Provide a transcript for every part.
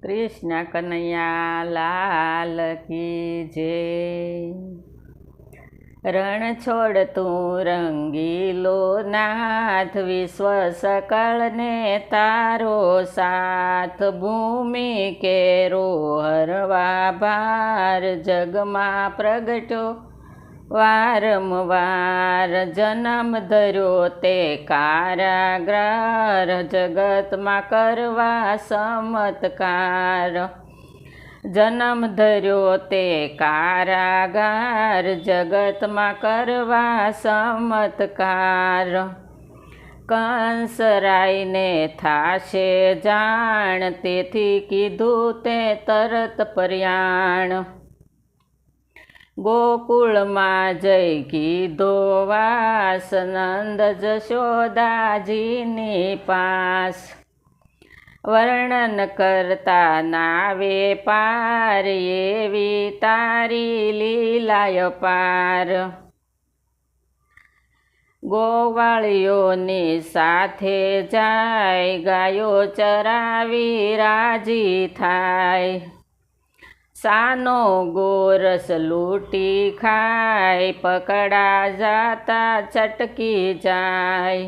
કૃષ્ણ કનૈયા લાલ કી જય। રણ છોડ તું રંગીલો નાથ, વિશ્વ સકળને તારો સાથ। ભૂમિ કેરો હરવા ભાર, જગમાં પ્રગટ્યો વારંવાર। જન્મ ધર્યો તે કારાગાર, જગતમાં કરવા ચમત્કાર। જન્મ ધર્યો તે કારાગાર, જગતમાં કરવા ચમત્કાર। કંસરાયને થાશે જાણ, તેથી કીધું તે તરત પર્યાણ। ગોકુળમાં જઈ કીધો વાસ, નંદ જશોદાજીની પાસ। વર્ણન કરતા નાવે પાર, એવી તારી લીલા અપાર। ગોવાળીઓની સાથે જાય, ગાયો ચરાવી રાજી થાય। સાનો ગોરસ લૂંટી ખાય, પકડા જાતા છટકી જાય।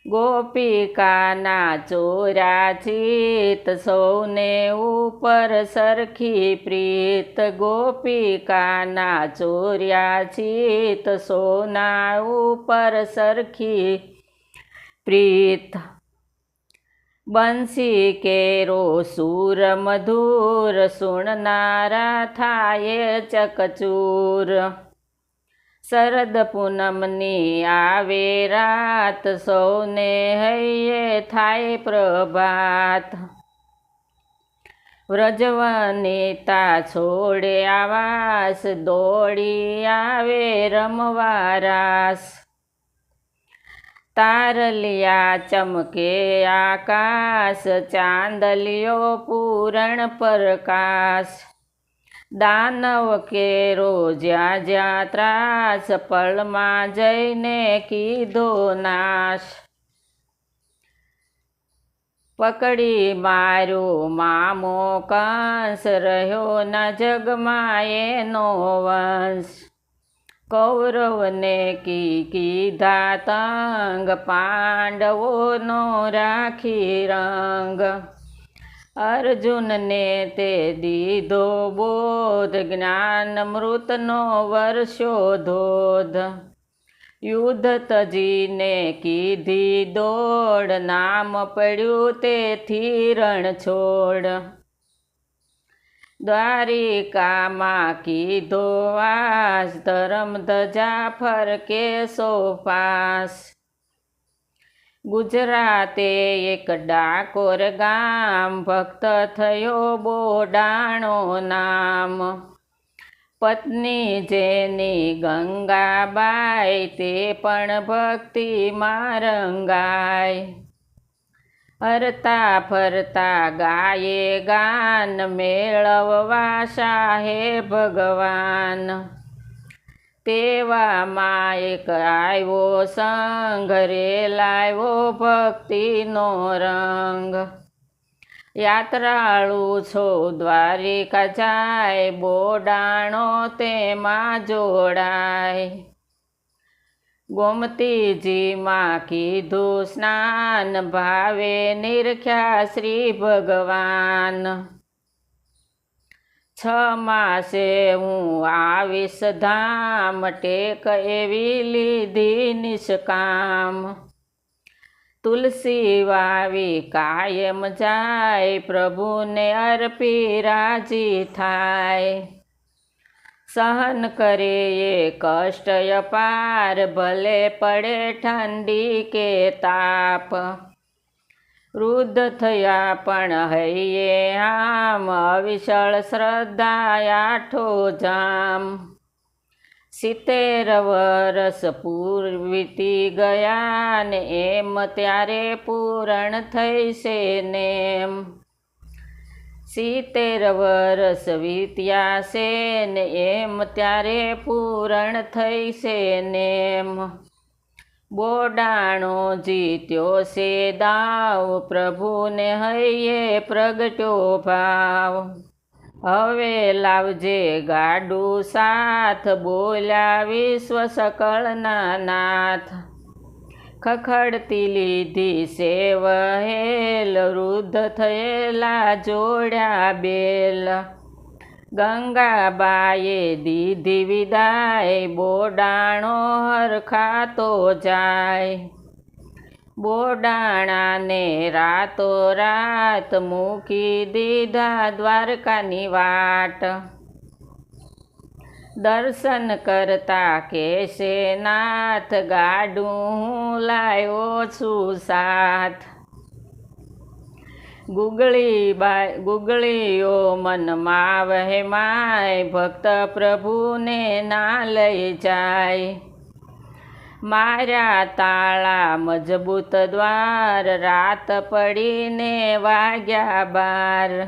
ગોપિકાના ચોર્યા ચિત, સૌને ઉપર સરખી પ્રીત। ગોપિકાના ચોર્યા ચિત, સૌના ઉપર સરખી પ્રીત। બંસી કેરો સૂર મધુર, સુણનારા થાય ચકચૂર। શરદ પૂનમની આવે રાત, સૌને હૈયે થાય પ્રભાત। વ્રજવનિતા છોડે આવાસ, દોડી આવે રમવા રાસ। તારલિયા ચમકે આકાશ, ચાંદલિયો પૂરણ પ્રકાશ। દાનવ કેરો જ્યાં જ્યાં ત્રાસ, પળમાં જઈને કીધો નાશ। પકડી માર્યો મામો કંસ, રહ્યો ન જગમાં એનો વંશ। કૌરવને કીધા તંગ, પાંડવોનો રાખી રંગ। અર્જુનને તે દીધો બોધ, જ્ઞાનામૃતનો વર્ષો ધોધ। યુદ્ધ તજીને કીધી દોડ, નામ પડ્યું તેથી રણછોડ। દ્વારિકામાં કીધો વાસ, ધર્મ ધજા ફરકે સોપાસ। ગુજરાતે એક ડાકોર ગામ, ભક્ત થયો બોડાણો નામ। પત્ની જેની ગંગાબાઈ, તે પણ ભક્તિમાં રંગાય। હરતા ફરતા ગાયે ગાન, મેળવવા શાહે ભગવાન। તેવામાં એક આવ્યો સંગ, રે લાવ્યો ભક્તિનો રંગ। યાત્રાળુ છો દ્વારિકા જાય, બોડાણો તેમાં જોડાય। ગોમતીજીમાં કીધું સ્નાન, ભાવે નિરખ્યા શ્રી ભગવાન। 6 માસે હું આવીશ ધામ, ટેક એવી લીધી નિષ્કામ। તુલસી વાવી કાયમ જાય, પ્રભુને અર્પી રાજી થાય। સહન કરે એ કષ્ટ અપાર, ભલે પડે ઠંડી કે તાપ। વૃદ્ધ થયા પણ હૈયે આમ, અવિચળ શ્રદ્ધા આઠો જામ। 70 વરસ વીતી ગયા ને, એમ ત્યારે પૂરણ થઈશે નેમ। 70 વરસ વીત્યા છે ને, એમ ત્યારે પૂરણ થઈશે નેમ। બોડાણો જીત્યો છે દાવ, પ્રભુને હૈયે પ્રગટ્યો ભાવ. હવે લાવજે ગાડું સાથ, બોલ્યા વિશ્વ સકળના નાથ. ખખડતી લીધી છે વહેલ, વૃદ્ધ થયેલા જોડ્યા બેલ. ગંગાબાએ દીધી વિદાય, બોડાણો હરખાતો જાય. બોડાણાને રાતો રાત, મૂકી દીધા દ્વારકાની વાટ. દર્શન કરતા કહેશે નાથ, ગાડું હું લાવ્યો છું સાથ. ગુગળીઓ મનમાં વહેમાય, ભક્ત પ્રભુને ના લઈ જાય. માર્યા તાળા મજબૂત દ્વાર, રાત પડીને વાગ્યા 12.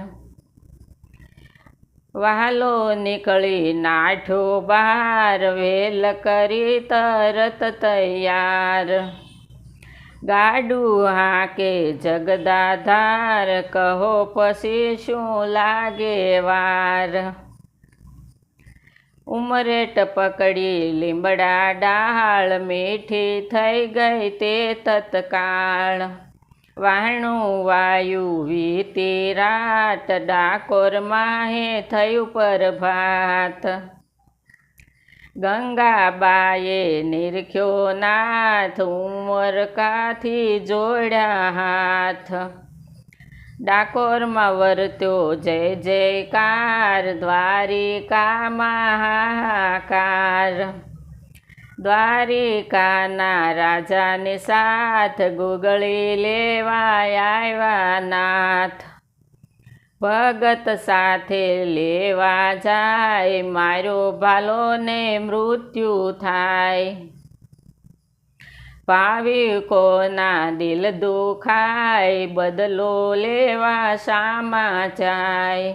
વહાલો નીકળી નાઠ્યો બહાર, વેલ કરી તરત તૈયાર. ગાડું હાકે જગદાધાર, કહો પછી શું લાગે વાર. ઉમરેટ પકડી લીમડા ડાળ, મીઠી થઈ ગઈ તે તત્કાળ. વાહણું વાયું વીતી રાત, ડાકોર માહે થયું પ્રભાત. ગંગાબાએ નિરખ્યો નાથ, ઉમર કાથી જોડ્યા હાથ. ડાકોરમાં વર્ત્યો જય જયકાર, દ્વારિકામાં હાહાકાર. દ્વારિકાના રાજાને સાથ, ગુગળી લેવા આવ્યા નાથ. ભગત સાથે લેવા જાય, માર્યો ભાલો ને મૃત્યુ થાય. ભાવિકોના દિલ દુખાય, બદલો લેવા શામાં જાય.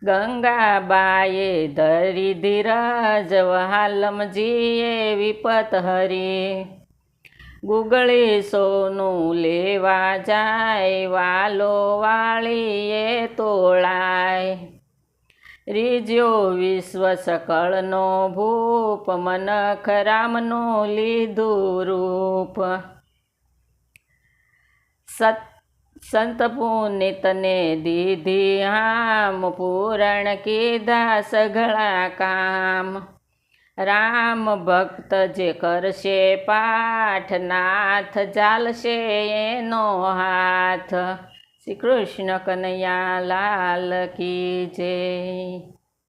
ગંગાબાએ ધરી ધીરજ, વહાલમજીએ વિપત હરી. ગુગળી સોનું લેવા જાય, વાલો વાળીએ તોળાય. રીજ્યો વિશ્વ સકળનો ભૂપ, મનખ રામનું લીધું રૂપ. સંત પુનિતને દીધી હામ, પૂરણ કીધા સઘળા કામ. રામ ભક્ત જે કરશે પાઠ, નાથ ચાલશે એનો હાથ. શ્રી કૃષ્ણ કનૈયા લાલ કી જય.